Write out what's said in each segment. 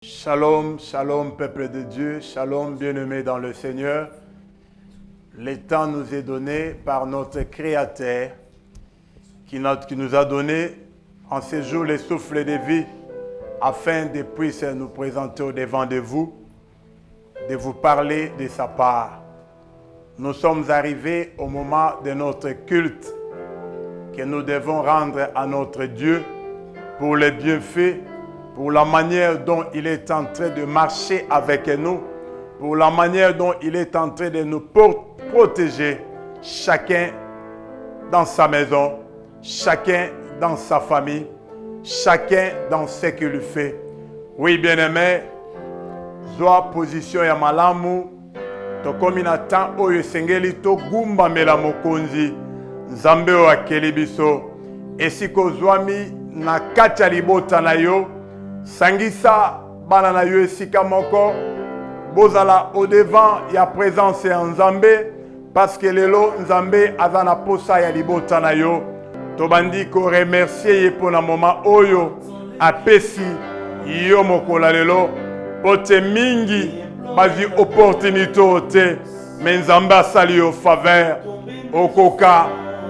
Shalom, shalom peuple de Dieu, shalom bien-aimés dans le Seigneur. Le temps nous est donné par notre Créateur qui nous a donné en ces jours le souffle de vie afin de puisse nous présenter au devant de vous parler de sa part. Nous sommes arrivés au moment de notre culte que nous devons rendre à notre Dieu pour les bienfaits, pour la manière dont il est en train de marcher avec nous, pour la manière dont il est en train de nous protéger, chacun dans sa maison, chacun dans sa famille, chacun dans ce qu'il fait. Oui, bien-aimé, zoa position ya malamu, tokomi na temps oyo esengeli togumba mela mokonzi, Nzambe oyo akeli biso, esiko zwami na kati ya libota na yo, sangisa bana na yo esika moko, bozala au devant ya présence ya Nzambe, parce que lelo Nzambe aza na posa ya libota na yo. Tobandi ko remercier ye pona moma oyo apesi yo mokola lelo, pote mingi bazi opportunité ote, mais Nzambe asali yo faveur, okoka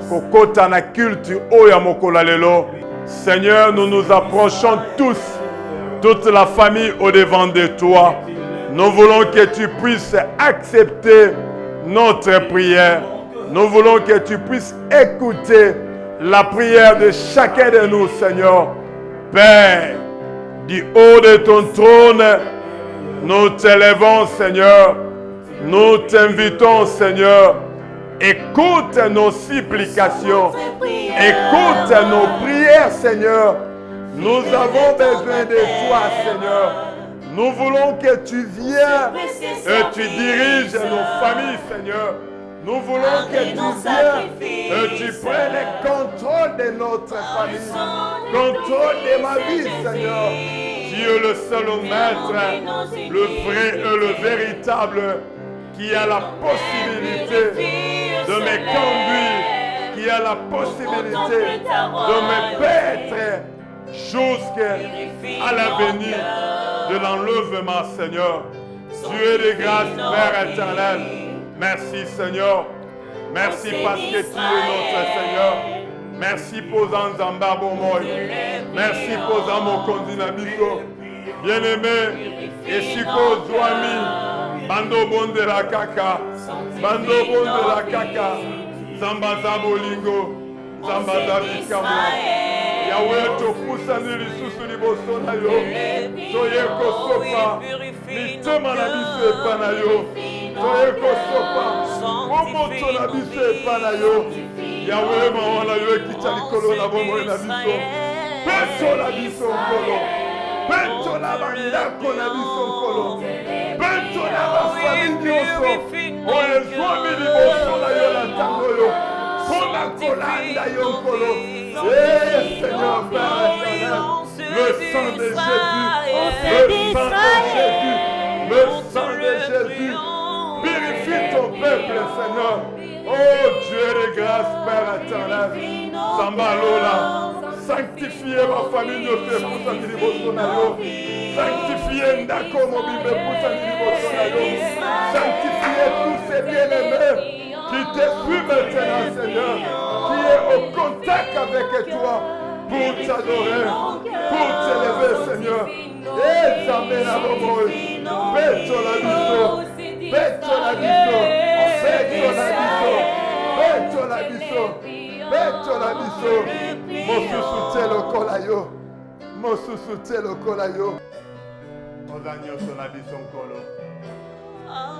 kokota na culte oyo mokola lelo. Seigneur, nous nous approchons tous, toute la famille au devant de toi. Nous voulons que tu puisses accepter notre prière. Nous voulons que tu puisses écouter la prière de chacun de nous, Seigneur. Père, du haut de ton trône, nous t'élèvons, Seigneur. Nous t'invitons, Seigneur. Écoute nos supplications. Écoute nos prières, Seigneur. Nous avons besoin de toi, Seigneur. Nous voulons que tu viennes et tu diriges nos familles, Seigneur. Nous voulons que tu viennes et tu prennes le contrôle de notre famille, contrôle de ma vie, Seigneur. Tu es le seul maître, le vrai et le véritable, qui a la possibilité de me conduire, qui a la possibilité de me permettre jusqu'à la venue de l'enlèvement, Seigneur. Dieu de grâce, Père éternel, merci, Seigneur. Merci parce que tu es notre Seigneur. Merci pour Nzamba Bomoy. Merci pour Zamokondi Nabiko. Bien-aimé, Eshiko Zouami, Bando Bondera Kaka, Bando Bondera Kaka, Zambaza Bolingo, Zambaza Bikamo. Yahweh topusa lisusu liboso na yo, toye kosopa mitema na biso epa na yo, toye kosopa momoto na biso epa na yo. Yahweh mawa na yo ekita likolo na bomoi na biso, peto na biso nkolo, peto na bandako na biso nkolo, peto na bafamili nyonso oyo ezwami liboso na yo na ntango oyo mpona kolanda yo nkolo. Eh, Seigneur Père éternel, le sang de Jésus, le sang de Jésus, purifie ton peuple, Seigneur. Oh Dieu de grâce, Père éternel, Sambalola, sanctifiez ma famille, ne fais pour sa liboso na yo, sanctifiez Ndako Mobibe pour sa liboso na yo, sanctifiez tous ces bien-aimés qui te fuient maintenant, Seigneur, qui est au contact avec toi pour t'adorer, pour t'élever, Seigneur. Et t'amène à l'homme, pète la biso, pète la biso, pète la biso, pète la biso, pète la biso. Mosusu te le kolayo, mosusu te le kolayo. Ozanyo so la biso nkolo.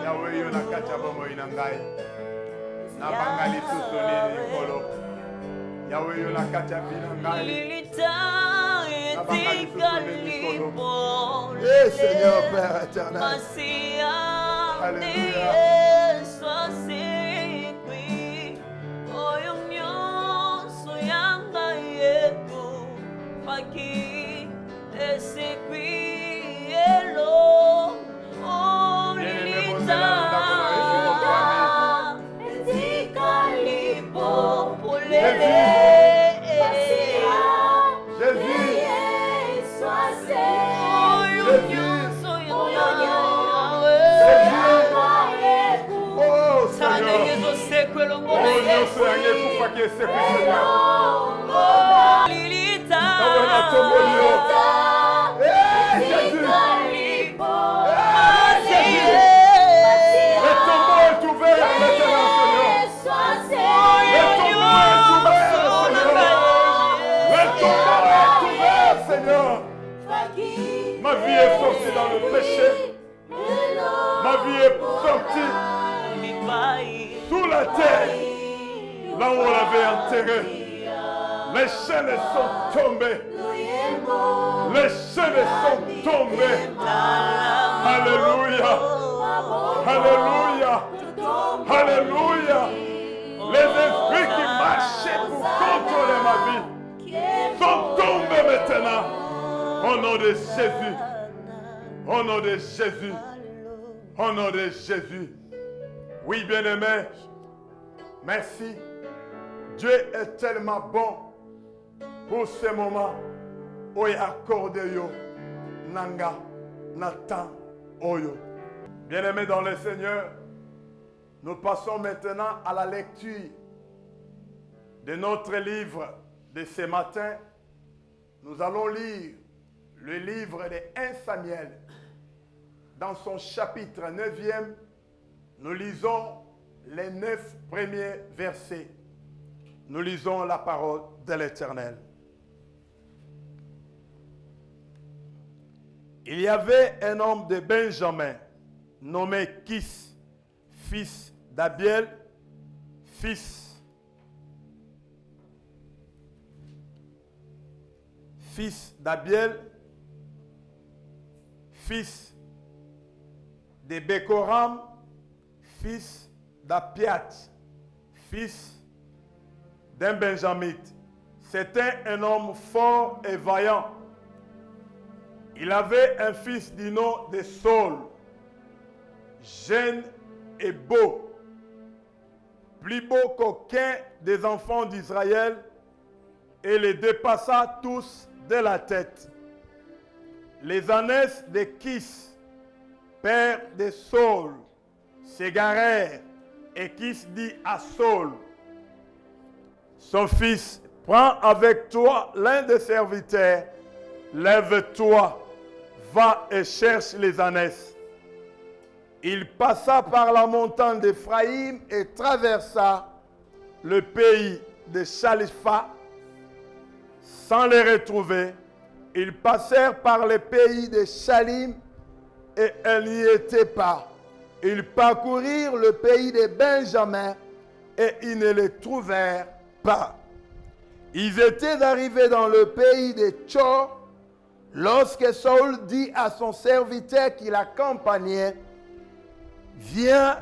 Yahweh yo na kacha bomo inangai. Na bangali susuni nkolo. Yahweh yo na kacha binangai. Na bangali susuni nkolo. Eh Seigneur Père éternel. Alléluia. Jésus, sorti dans le péché. Ma vie est sortie sous la terre, là où on l'avait enterré. Les chaînes sont tombées. Les chaînes sont tombées. Alléluia. Alléluia. Alléluia. Les esprits qui marchaient pour contrôler ma vie sont tombés maintenant. Au nom de Jésus. Au nom de Jésus. Au nom de Jésus. Oui, bien-aimé. Merci. Dieu est tellement bon pour ce moment. Oya accordé yo. Nanga. Natan. Oyo. Bien-aimé dans le Seigneur, nous passons maintenant à la lecture de notre livre de ce matin. Nous allons lire le livre de 1 Samuel. Dans son chapitre 9e, nous lisons les 9 premiers versets. Nous lisons la parole de l'Éternel. Il y avait un homme de Benjamin, nommé Kis, fils d'Abiel, fils d'Abiel, fils de Bekoram, fils d'Apiat, fils d'un Benjamite. C'était un homme fort et vaillant. Il avait un fils du nom de Saul, jeune et beau, plus beau qu'aucun des enfants d'Israël, et les dépassa tous de la tête. Les ânesses de Kis, père de Saul, s'égarèrent, et Kis dit à Saul, son fils, prends avec toi l'un des serviteurs, lève-toi, va et cherche les ânesses. Il passa par la montagne d'Éphraïm et traversa le pays de Chalipha sans les retrouver. Ils passèrent par le pays de Chalim et elles n'y étaient pas. Ils parcourirent le pays de Benjamin et ils ne les trouvèrent pas. Ils étaient arrivés dans le pays de Tchor lorsque Saül dit à son serviteur qui l'accompagnait, viens,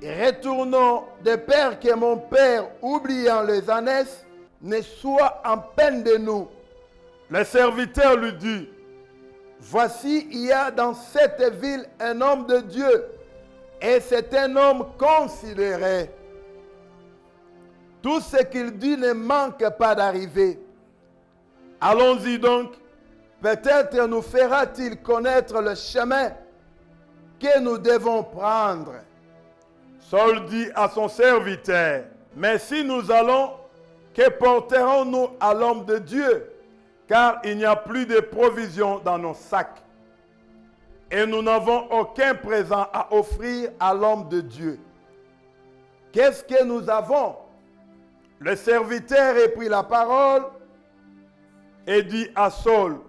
retournons de peur que mon père, oubliant les ânesses, ne soit en peine de nous. Le serviteur lui dit, voici, il y a dans cette ville un homme de Dieu, et c'est un homme considéré. Tout ce qu'il dit ne manque pas d'arriver. Allons-y donc, peut-être nous fera-t-il connaître le chemin que nous devons prendre. Saul dit à son serviteur, mais si nous allons, que porterons-nous à l'homme de Dieu? Car il n'y a plus de provisions dans nos sacs. Et nous n'avons aucun présent à offrir à l'homme de Dieu. Qu'est-ce que nous avons? Le serviteur reprit la parole et dit à Saul,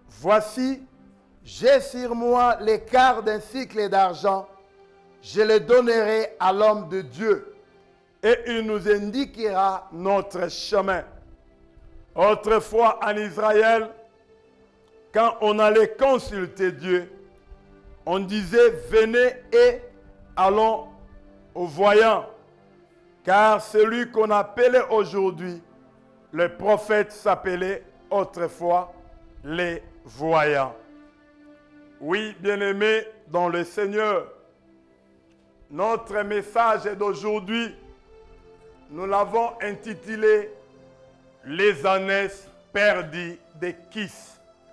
voici, j'ai sur moi les quarts d'un cycle d'argent, je le donnerai à l'homme de Dieu, et il nous indiquera notre chemin. Autrefois en Israël, quand on allait consulter Dieu, on disait, venez et allons au voyant. Car celui qu'on appelait aujourd'hui, le prophète s'appelait autrefois les voyants. Oui, bien-aimés dans le Seigneur, notre message d'aujourd'hui, nous l'avons intitulé « Les ânesses perdues de Kis ».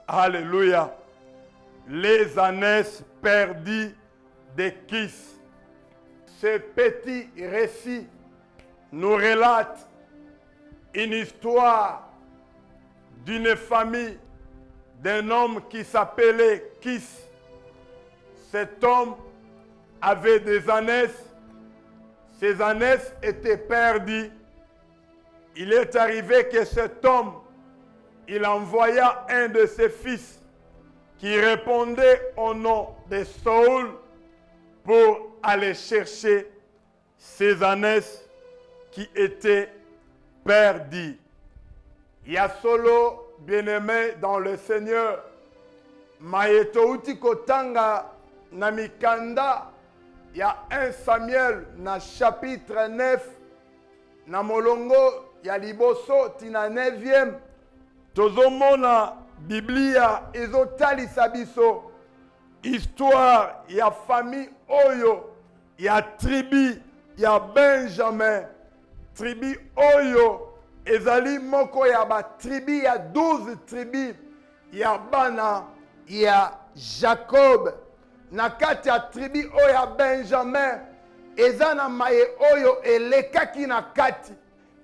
Alléluia. Les ânesses perdues de Kis. Ce petit récit nous relate une histoire d'une famille d'un homme qui s'appelait Kis. Cet homme avait des ânesses. Ces ânesses étaient perdues. Il est arrivé que cet homme, il envoya un de ses fils qui répondait au nom de Saül pour aller chercher ses ânesses qui étaient perdus. Il y a solo bien-aimé dans le Seigneur. Mayeto uti kotanga na mikanda ya 1 Samuel na chapitre 9 na molongo ya liboso tina 9e tozomona Biblia ezotalisa biso histoire ya famille oyo ya tribu ya Benjamin. Tribu oyo ezali moko ya ba tribu ya 12 tribu ya bana ya Jacob. Na kati ya tribu oyo ya Benjamin eza na maye oyo elekaki na kati.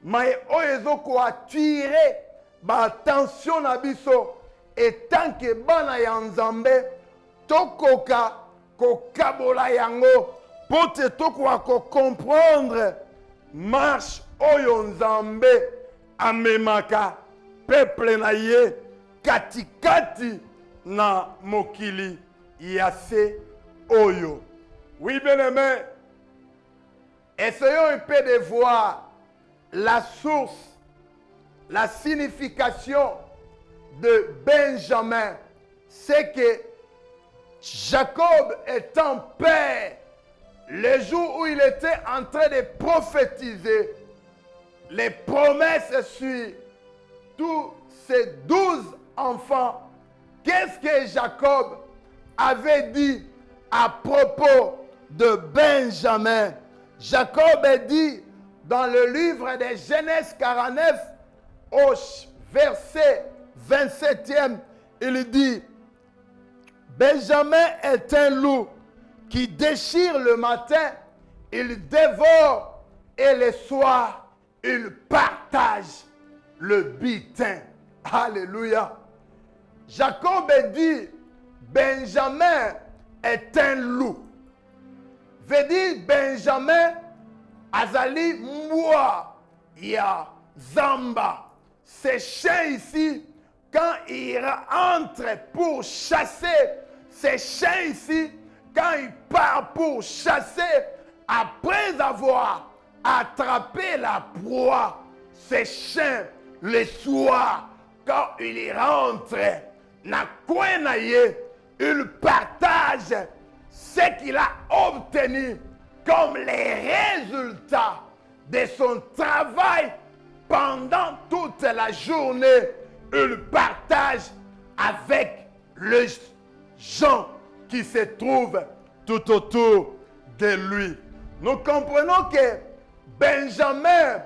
Maye oyo ezoko attirer ba attention na biso etanke bana ya Nzambe tokoka kokabola yango pote tokoka ko comprendre marche oyo Nzambe amemaka peuple na ye katikati na mokili yase oyo. Oui, bien-aimé, essayons un peu de voir la source, la signification de Benjamin. C'est que Jacob étant père, le jour où il était en train de prophétiser les promesses sur tous ces 12 enfants, qu'est-ce que Jacob avait dit à propos de Benjamin? Jacob a dit dans le livre de Genèse 49 au verset 27e, il dit: Benjamin est un loup qui déchire le matin, il dévore, et le soir, il partage le butin. Alléluia. Jacob dit, Benjamin est un loup. Veut dire Benjamin azali moi ya zamba. Ces chiens ici, quand il entre pour chasser, ces chiens ici, quand il part pour chasser, après avoir attrapé la proie, ces chiens, le soir, quand il rentre, na kwenaye, il partage ce qu'il a obtenu comme les résultats de son travail pendant toute la journée. Il partage avec les gens qui se trouvent tout autour de lui. Nous comprenons que Benjamin,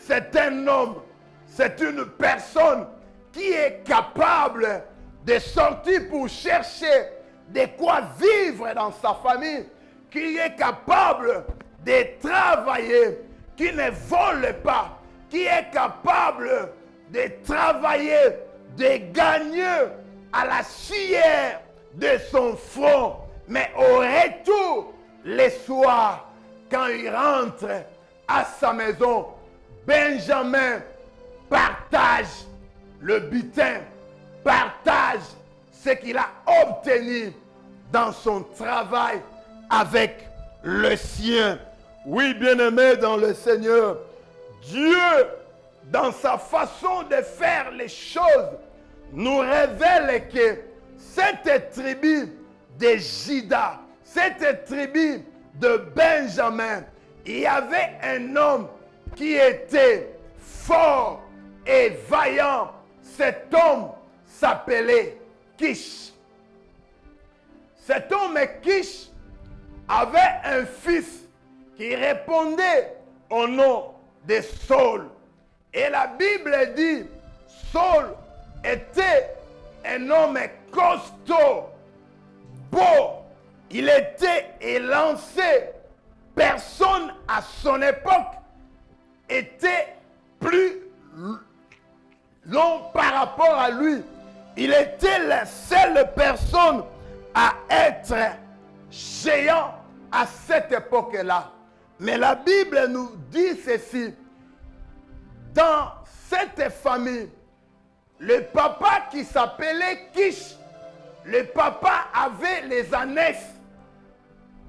c'est un homme, c'est une personne qui est capable de sortir pour chercher de quoi vivre dans sa famille, qui est capable de travailler, qui ne vole pas, qui est capable de travailler, de gagner à la sueur de son front. Mais au retour, le soir, quand il rentre à sa maison, Benjamin partage le butin, partage ce qu'il a obtenu dans son travail avec le sien. Oui, bien-aimé dans le Seigneur, Dieu, dans sa façon de faire les choses, nous révèle que cette tribu de Juda, cette tribu de Benjamin, il y avait un homme qui était fort et vaillant. Cet homme s'appelait Kish. Cet homme Kish avait un fils qui répondait au nom de Saul. Et la Bible dit, Saul était un homme costaud, beau, il était élancé. Personne à son époque était plus long par rapport à lui. Il était la seule personne à être géant à cette époque-là. Mais la Bible nous dit ceci. Dans cette famille, le papa qui s'appelait Kish le papa avait les ânesses.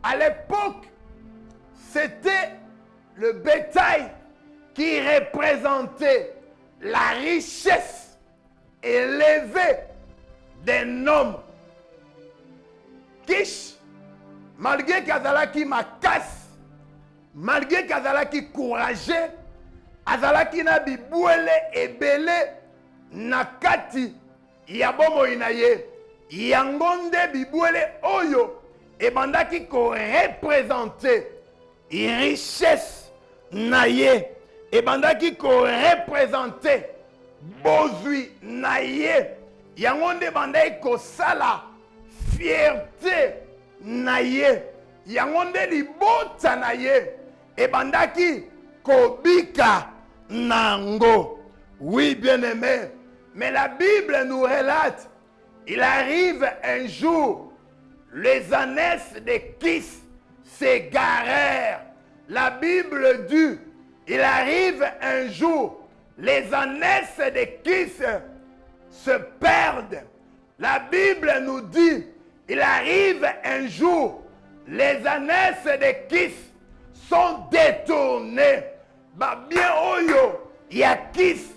À l'époque, c'était le bétail qui représentait la richesse élevée d'un homme. Kish, malgré qu'Azalaki makas, malgré qu'Azalaki courageux, Azalaki na bibouele ebele nakati yabomo inaye, yangonde bibouele oyo, ebandaki ko représenter richesse naye, ebandaki ko représenter bozui naye, yangonde bandai ko sala fierté naye, yangonde libota naye, ebandaki kobika nango. Oui, bien-aimé, mais la Bible nous relate, il arrive un jour, les ânesses de Kis s'égarèrent. La Bible dit, il arrive un jour, les ânesses de Kis se perdent. La Bible nous dit, il arrive un jour, les ânesses de Kis sont détournées. Bah bien oyo, yakis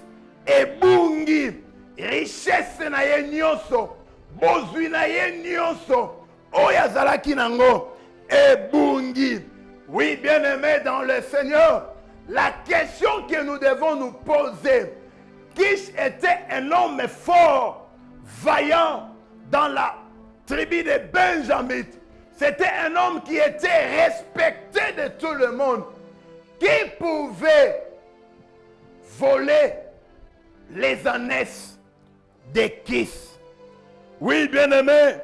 et bungi, richesse na ye nyonso, bozui na ye nyonso, oya zalaki nango, et bungi. Oui, bien-aimé dans le Seigneur, la question que nous devons nous poser, Kish était un homme fort, vaillant dans la tribu de Benjamin. C'était un homme qui était respecté de tout le monde, qui pouvait voler les ânesses de Kis. Oui, bien-aimé,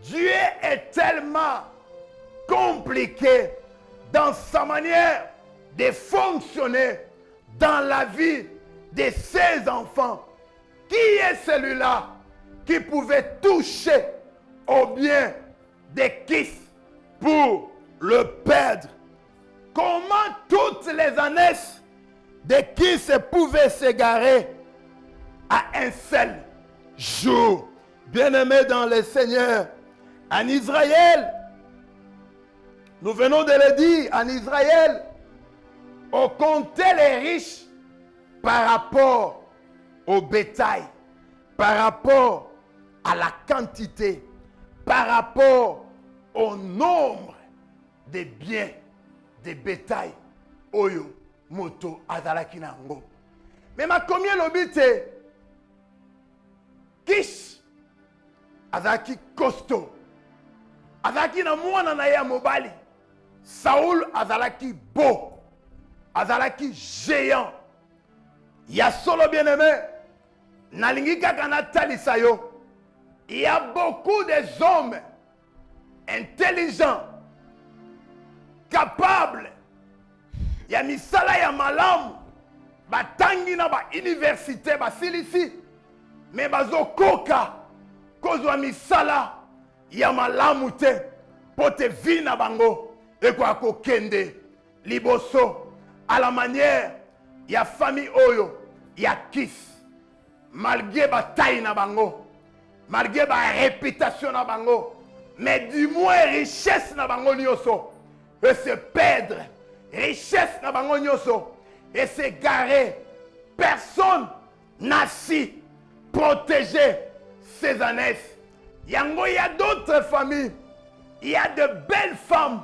Dieu est tellement compliqué dans sa manière de fonctionner dans la vie de ses enfants. Qui est celui-là qui pouvait toucher au bien de Kis pour le perdre? Comment toutes les ânesses de Kis pouvaient s'égarer à un seul jour? Bien-aimés dans le Seigneur, en Israël, nous venons de le dire, en Israël, on comptait les riches par rapport au bétail, par rapport à la quantité, par rapport au nombre de biens, de bétail, oyo, moto, azalaki nango. Mais ma combien l'obité, Kish, azalaki costaud, azalaki na mwana na ya mobali, Saoul azalaki beau, azalaki géant. Ya solo bien-aimé, nalingi kaka na talisa yo. Il y a beaucoup d'hommes intelligents, capables. Il y a misala ya malamu, batangi na ba université basilisi, mais bazokoka kozwa misala ya malamu te pote vina bango ekwa kokende liboso à la manière ya famille oyo ya Kis, malgré bataille na bango, malgré ba réputation na bango, mais du moins richesse na bango nyoso et se perdre, richesse na bango nyoso et se garer. Personne n'a si protégé ces ânesses. Yango, il y a d'autres familles, il y a de belles femmes,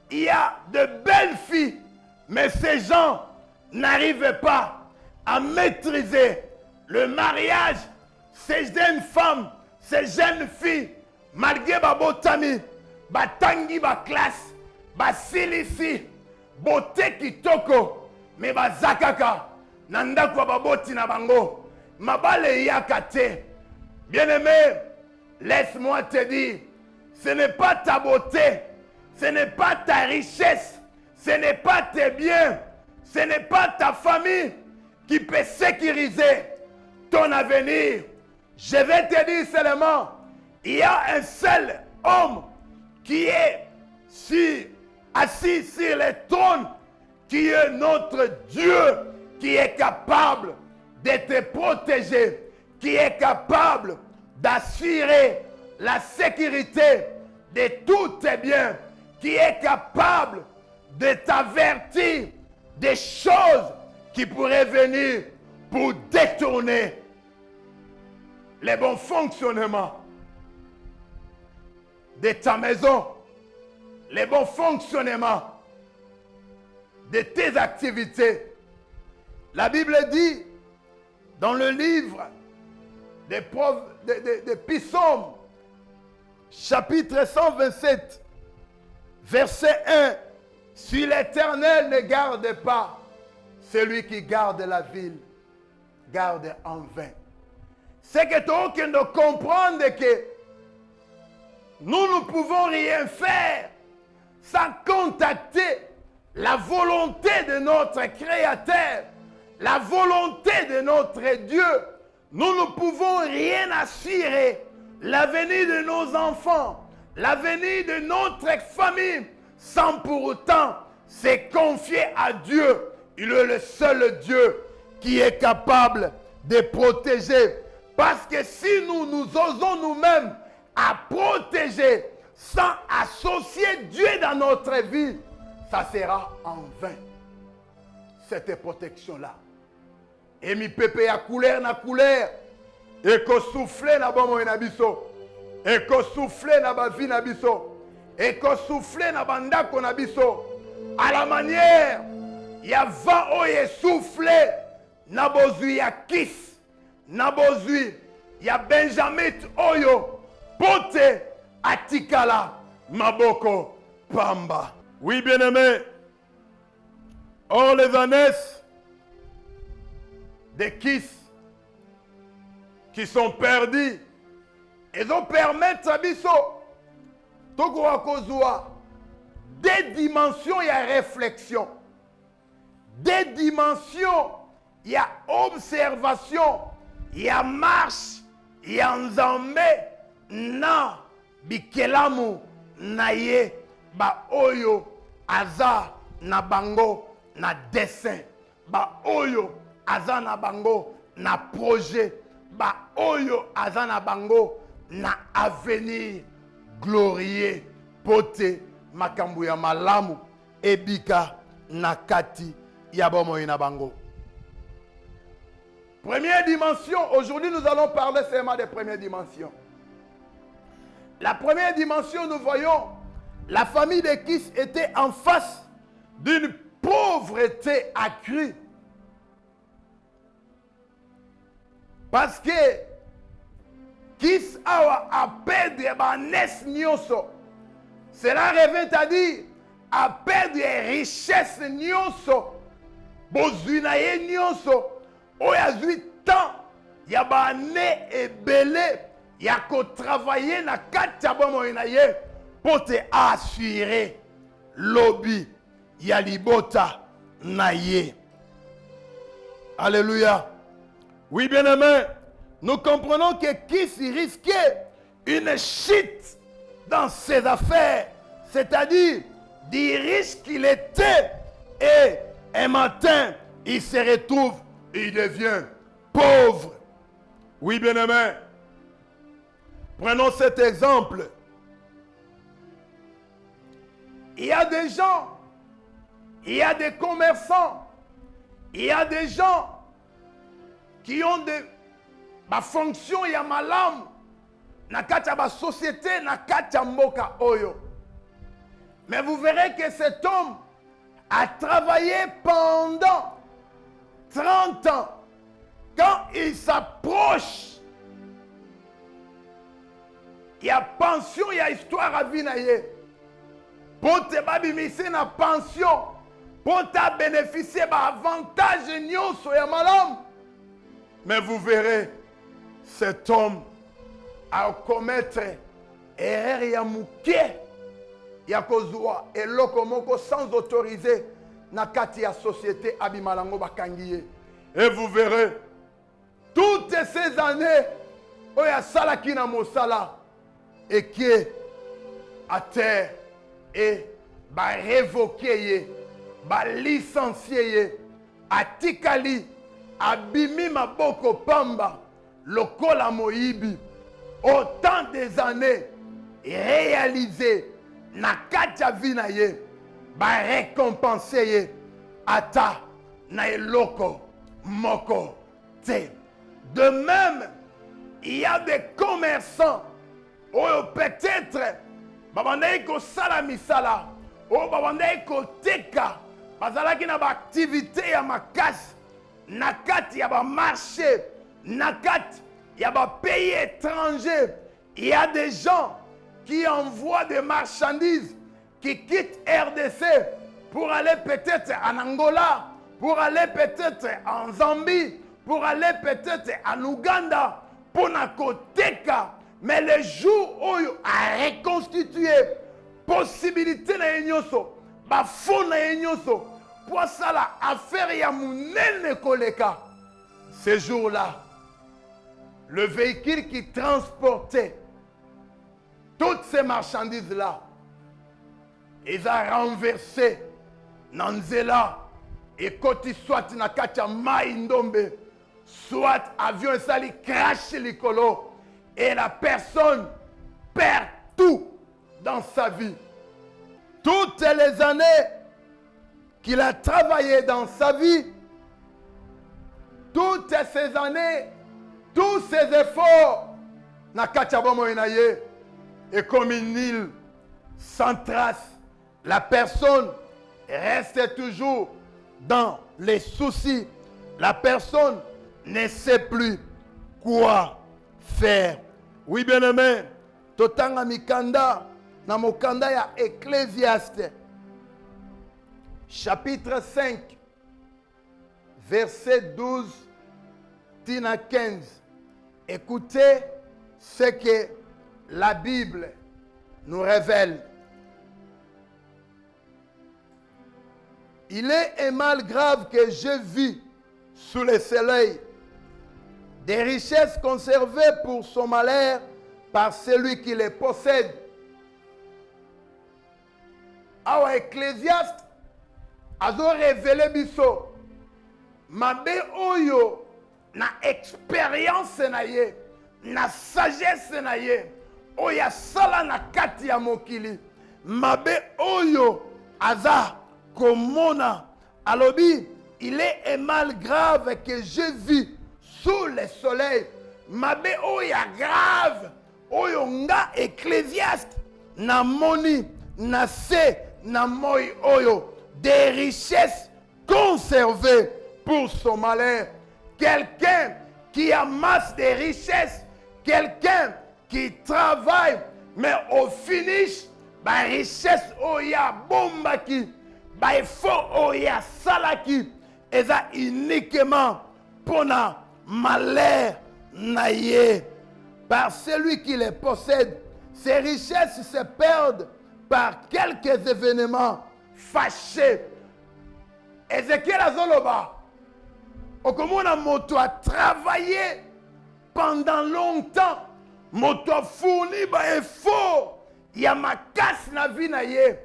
il y a de belles filles, mais ces gens n'arrivent pas à maîtriser le mariage. Ces jeunes femmes, ces jeunes filles, malgré babotami, batangi ba classe, basilisi, beauté kitoko, mais bazakaka, nanda kwa baboti na bango, mabale yakate. Bien-aimé, laisse-moi te dire, ce n'est pas ta beauté, ce n'est pas ta richesse, ce n'est pas tes biens, ce n'est pas ta famille qui peut sécuriser ton avenir. Je vais te dire seulement, il y a un seul homme qui est assis sur le trône, qui est notre Dieu, qui est capable de te protéger, qui est capable d'assurer la sécurité de tous tes biens, qui est capable de t'avertir des choses qui pourraient venir pour détourner les bons fonctionnements de ta maison, les bons fonctionnements de tes activités. La Bible dit dans le livre des Psaumes, chapitre 127, verset 1, « Si l'Éternel ne garde pas, celui qui garde la ville, garde en vain. » C'est que toi qui nous comprendre que nous ne pouvons rien faire sans contacter la volonté de notre Créateur, la volonté de notre Dieu. Nous ne pouvons rien assurer. L'avenir de nos enfants, l'avenir de notre famille, sans pour autant se confier à Dieu. Il est le seul Dieu qui est capable de protéger. Parce que si nous osons nous-mêmes à protéger sans associer Dieu dans notre vie, ça sera en vain. Cette protection-là. Et mi pepe ya couleur na couleur. Et que souffler na bomo na biso. Et que souffler na ba vie na biso. Et que souffler na bandako na biso. À la manière, il y a vent oye soufflé. Na bozui ya kiss. Na bozui ya Benjamin oyo. Pote atikala maboko pamba. Oui, bien-aimés. Or les années des kiss qui sont perdus, ils ont permis à biso des dimensions, il y a réflexion, des dimensions, il y a observation, il y a marche, il y a nzambe na bikelamu na ye ba oyo aza na bango na dessin, ba oyo aza na bango na projet, ba oyo aza na bango na avenir glorieux. Pote makambu ya malamu ebika na kati ya bomoi na bango. Première dimension, aujourd'hui nous allons parler seulement des premières dimensions. La première dimension, nous voyons, la famille de Kish était en face d'une pauvreté accrue. Parce que Kish a perdu des nyonso. Cela revient à dire a perdu des richesses nyonso. Bozunaye nyonso. Oya zui temps. Yaba ne ebele. Yako travailler na kati ya bomo inaye. Pour te assurer lobby. Yalibota naye. Alléluia. Oui, bien-aimé, nous comprenons que Kish risquait une chute dans ses affaires. C'est-à-dire, du riche qu'il était, et un matin, il se retrouve, il devient pauvre. Oui, bien-aimé, prenons cet exemple. Il y a des gens, il y a des commerçants, il y a des gens qui ont des fonctions ya malam na kati ya société na kati ya mboka oyo. Mais vous verrez que cet homme a travaillé pendant 30 ans. Quand il s'approche, il y a pension, il y a histoire à vie na ye. Pour te babimisi na pension, pour te bénéficier d'avantages nyonso ya malam. Mais vous verrez, cet homme a commettre erreur ya muke ya kozwa eloko moko sans autoriser na kati ya société abimalango bakangiye. Et vous verrez, toutes ces années, oya salaki na mosala et qui à terre et ba révoquer ye, ba licencier ye, atikali abimi maboko pamba lokola moyibi autant des années réalisées na kati ya vie na ye ba récompenser ye ata na eloko moko te. De même, il y a des commerçants où peut-être babandai ko sala misala ou babandai ko teka bazalaki na ba activité ya makasi na kati ya ba marché na kati ya ba pays étranger. Il y a des gens qui envoient des marchandises qui quittent RDC pour aller peut-être en Angola, pour aller peut-être en Zambie, pour aller peut-être en Ouganda, pour nakoteka. Mais le jour où il a reconstitué possibilité na yenyoso, ba fond na yenyoso, pour ça la affaire ya munene koleka. Ce jour-là, le véhicule qui transportait toutes ces marchandises-là, ils ont renversé Nanzela et côté soit na kacha mai ndombe, soit avion et sali crash likolo et la personne perd tout dans sa vie. Toutes les années qu'il a travaillé dans sa vie, toutes ces années, tous ces efforts, na kacha bomo inaye, et comme une île sans trace, la personne reste toujours dans les soucis. La personne ne sait plus quoi faire. Oui, bien aimé. Totanga mikanda na mokanda ya Ecclésiaste. Chapitre 5, verset 12 tina 15. Écoutez ce que la Bible nous révèle. Il est un mal grave que je vis sous le soleil, des richesses conservées pour son malheur par celui qui les possède. Awa Ecclésiaste azo révélé biso mabe oyo na expérience na ye, na sagesse na ye, oya sala na kati ya mokili, mabe oyo aza komona alobi. Il est un mal grave que je vis sous le soleil. Mabe oya grave oyo nga Ecclésiaste na moni na se na moi oyo, des richesses conservées pour son malheur. Quelqu'un qui amasse des richesses, quelqu'un qui travaille, mais au finish, ba richesse oya bombaki, ba effort oya salaki, eza uniquement pour na malheur naye. Par celui qui les possède, ces richesses se perdent par quelques événements fâchés. Ézéchiel azoloba, okomona moto a travaillé pendant longtemps, moto a fourni ba effort, ya makasi na vie na ye,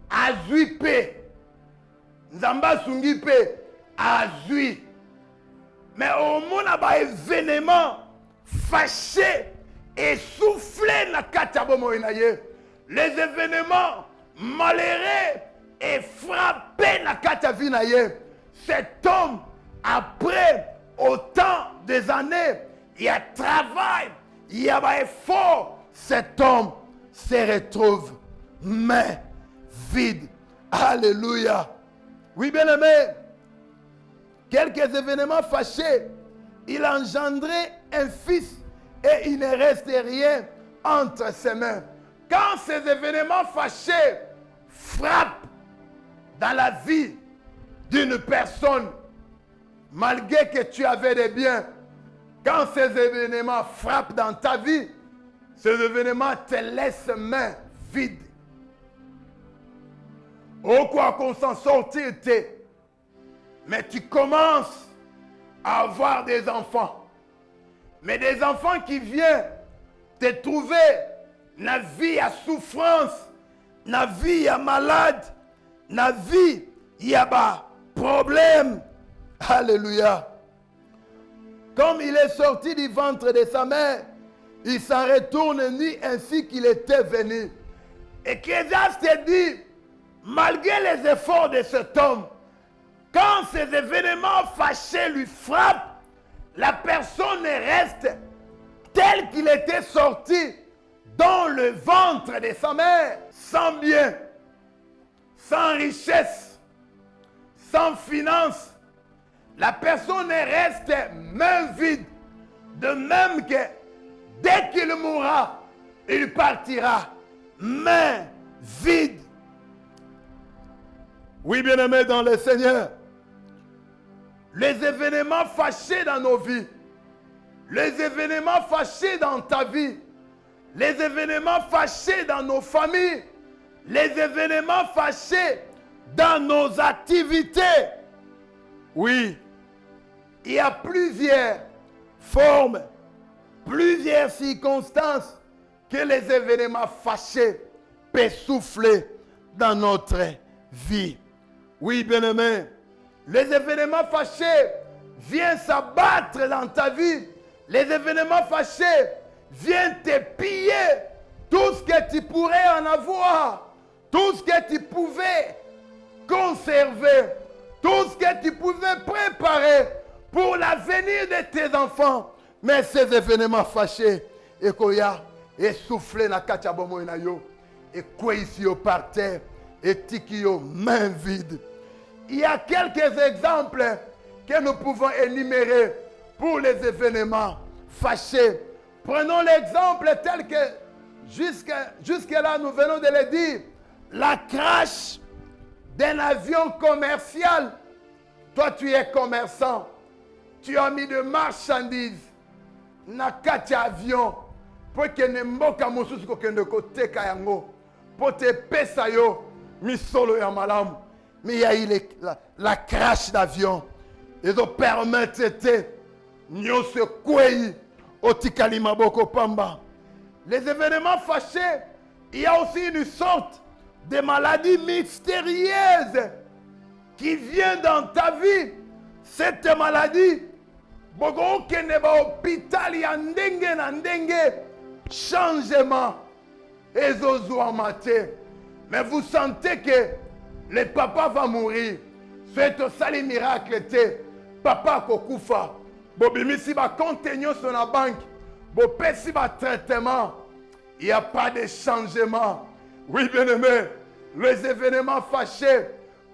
azui pe, nzamba sungi pe, azui. Mais au mona ba événement fâché, essoufflé na katabo moinaye, les événements malheureux et frappé na katavinaye. Cet homme, après autant des années, il y a travail, il y a effort, cet homme se retrouve main vide. Alléluia. Oui, bien aimé, quelques événements fâchés, il a engendré un fils et il ne reste rien entre ses mains. Quand ces événements fâchés frappent dans la vie d'une personne, malgré que tu avais des biens, quand ces événements frappent dans ta vie, ces événements te laissent main vide. Au quoi qu'on s'en sortir, mais tu commences à avoir des enfants. Mais des enfants qui viennent te trouver na vie à souffrance, na vie à malade, na vie à bas problème. Alléluia. Comme il est sorti du ventre de sa mère, il s'en retourne ni ainsi qu'il était venu. Ecclésiaste dit, malgré les efforts de cet homme, quand ces événements fâchés lui frappent, la personne reste tel qu'il était sorti dans le ventre de sa mère, sans bien, sans richesse, sans finance. La personne reste main vide, de même que dès qu'il mourra, il partira main vide. Oui, bien-aimés dans le Seigneur, les événements fâchés dans nos vies, les événements fâchés dans ta vie, les événements fâchés dans nos familles, les événements fâchés dans nos activités. Oui, il y a plusieurs formes, plusieurs circonstances que les événements fâchés peuvent souffler dans notre vie. Oui, bien-aimé, les événements fâchés viennent s'abattre dans ta vie. Les événements fâchés viennent te piller tout ce que tu pourrais en avoir, tout ce que tu pouvais conserver, tout ce que tu pouvais préparer pour l'avenir de tes enfants. Mais ces événements fâchés, et koya, et souffler na kachabomo na yo, et quoi ici par terre, et tikio main vide. Il y a quelques exemples que nous pouvons énumérer pour les événements fâchés. Prenons l'exemple tel que jusque-là nous venons de le dire. La crash d'un avion commercial. Toi tu es commerçant. Tu as mis de marchandises na kati avion pour que ne mboka mosusu kokende koteka yango pour te pesa yo misolo ya malamu. Mais il y a eu la crash d'avion. Ils ont permis de nyose kwei otikali maboko pamba. Les événements fâchés, il y a aussi une sorte de maladie mystérieuse qui vient dans ta vie. Cette maladie, bogo kene ba hôpital ya ndenge na ndenge, changement, ezozo amate. Mais vous sentez que le papa va mourir. C'est au sali miracle te. Papa kokufa. Bobimisi ba contenyo sur la banque. Bopesi ba traitement. Il n'y a pas de changement. Oui, bien aimé. Les événements fâchés.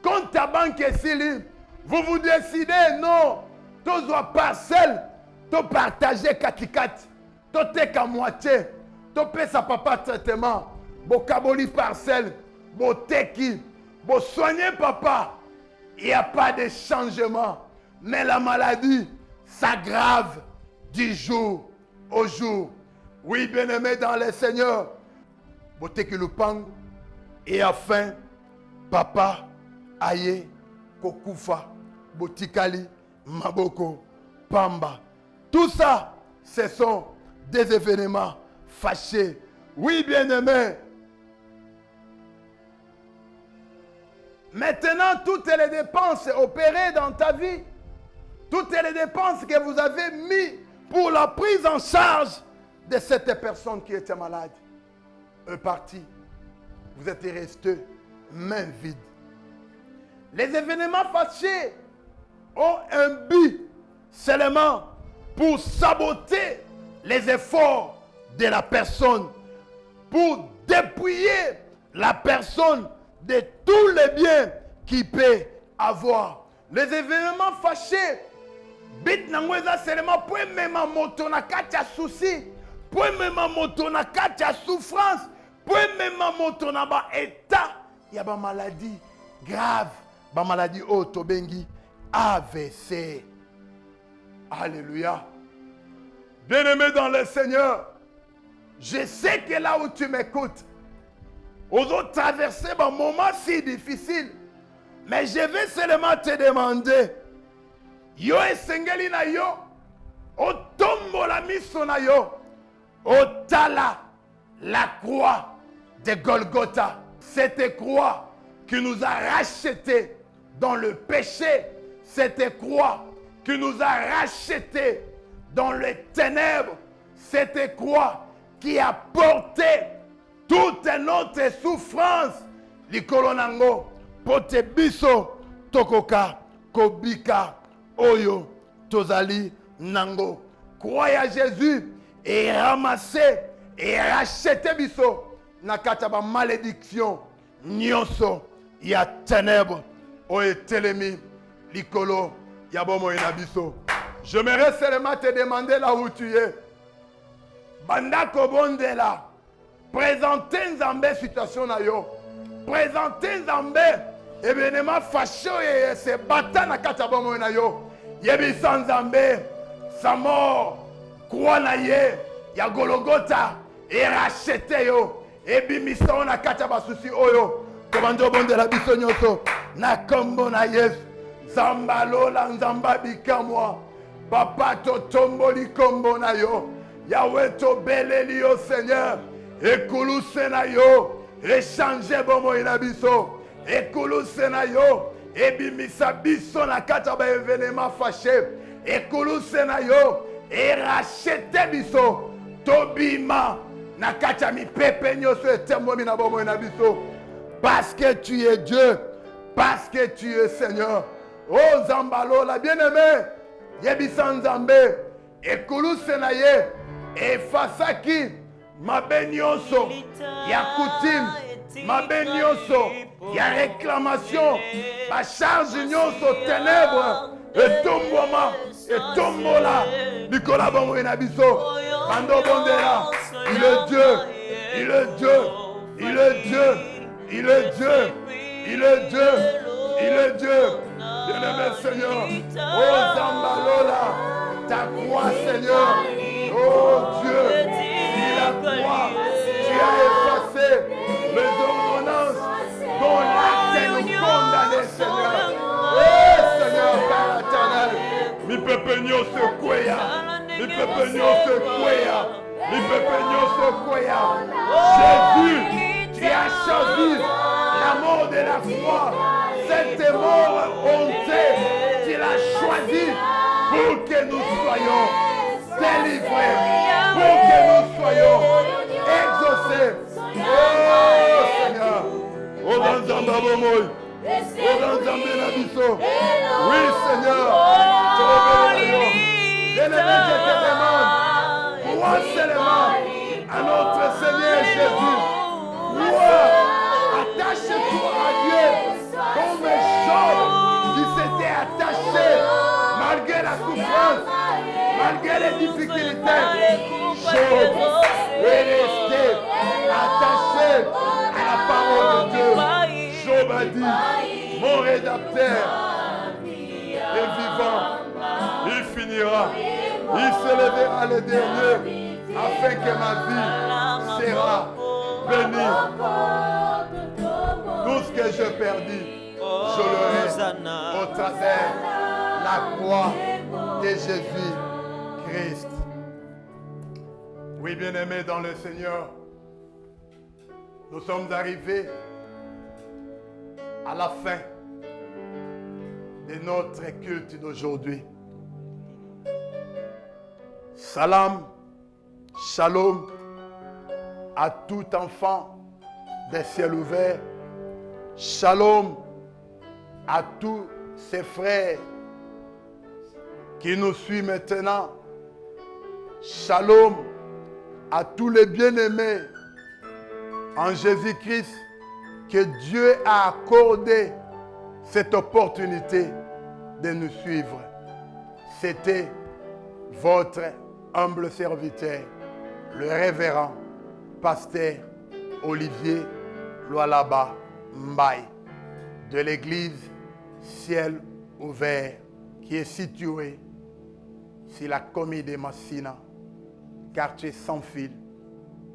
Quand ta banque est si libre, vous vous décidez, non. Tu dois parcelle. Tu partager katikati. Tu t'es qu'à moitié. Tu payes sa papa traitement. Bokaboli parcelle. Boteki. Bon, soignez papa, il n'y a pas de changement. Mais la maladie s'aggrave du jour au jour. Oui, bien-aimé dans le Seigneur. Boteki lupang. Et enfin, papa, aye, kokufa, botikali, maboko, pamba. Tout ça, ce sont des événements fâchés. Oui, bien-aimé. Maintenant, toutes les dépenses opérées dans ta vie, toutes les dépenses que vous avez mises pour la prise en charge de cette personne qui était malade, est partie. Vous êtes resté main vide. Les événements fâchés ont un but seulement pour saboter les efforts de la personne, pour dépouiller la personne de tous les biens qu'il peut avoir. Les événements fâchés, bit nangweza seulement pour même moto na katia souci, pour même moto na katia souffrance, pour même moto na ba état, il y a ba maladie grave, ba maladie otobengi AVC. Alléluia. Bien-aimé dans le Seigneur, je sais que là où tu m'écoutes, aux autres traverser un moment si difficile. Mais je vais seulement te demander. Yo esengeli na yo. O tombo la miso na yo. O tala la croix de Golgotha. Cette croix qui nous a rachetés dans le péché. Cette croix qui nous a rachetés dans les ténèbres. cette croix qui a porté toute notre souffrance. Likolo nango, pote biso, tokoka, kobika, oyo, tozali, nango. Croix à Jésus et ramasser et racheter biso. Nakataba malédiction, nyonso, ya ténèbres, oye telemi, likolo, yabomo inabiso. J'aimerais seulement te demander là où tu es. Bandako bondela, présentez Nzambé situation na yo. Présentez Nzambé événement fâcheux et se battant na katabomo na yo. Yebi sans Nzambé, sa mort, croix na ye, ya Golgotha, et racheté yo. Ebi miso na kataba susi oyo. Komando bondela biso nyoso, na kombo na Yesu. Zambalo la nzamba bikamwa. Papa to tomboli kombo na yo. Yahweh to beleli yo Seigneur. Ekuluse na yo. Échanger bomo inabiso. Ekuluse na yo. Ebimisa biso na kataba événement fâché. Ekuluse na yo. Et rachete biso. Tobima. Na katami pepe nyoso etembomi na bomo inabiso. Parce que tu es Dieu. Parce que tu es Seigneur. Oh Zambalo la bien-aimée. Yebisan Nzambe. Ekuluse na ye. Efasaki. Mabe nyonso. Ya coutume. Mabe nyonso. Ya réclamation. Ma charge nyonso ténèbres. Et tomboma. Et tombola. Nicolas Bongo Inabiso. Mando Bondela. Il est Dieu. Il est Dieu. Il est Dieu. Il est Dieu. Il est Dieu. Il est Dieu. Bien-aimé Seigneur. Oh Zambalola. Ta croix Seigneur. Oh Dieu. Si la croix. Tu as effacé les ordonnances dont l'acte nous condamnait Seigneur. Oh Seigneur Père éternel. Mi pepeño se cueya. Mi pepeño se cueya. Mi pepeño se cueya. Jésus, tu as choisi la mort de la foi. Cette mort hontée, tu l'as choisi pour que nous soyons délivrés, pour que nous soyons exaucés. Oh Seigneur, oh Nzamba Bomoy, oh Nzamba Nabiso. Oui Seigneur, tu reviens. Bien-aimé, je te demande, crois seulement à notre Seigneur Jésus. Crois, attache-toi à Dieu comme Job qui s'était attaché malgré la souffrance, malgré les difficultés. Job est resté attaché à la parole de Dieu. Job a dit, mon rédacteur est vivant, il finira, il se lèvera le dernier afin que ma vie sera bénie. Tout ce que je perdis, je l'aurai au travers la croix de Jésus-Christ. Oui, bien-aimés dans le Seigneur, nous sommes arrivés à la fin de notre culte d'aujourd'hui. Salam, shalom à tout enfant des ciels ouverts. Shalom à tous ces frères qui nous suivent maintenant. Shalom à tous les bien-aimés en Jésus-Christ que Dieu a accordé cette opportunité de nous suivre. C'était votre humble serviteur, le révérend pasteur Olivier Lualaba Mbaye de l'église Ciel Ouvert qui est située sur la commune de Massina, quartier Sans Fil,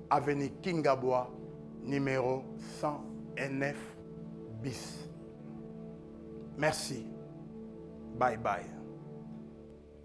avenue Kingabwa, numéro 109 bis. Merci. Bye bye.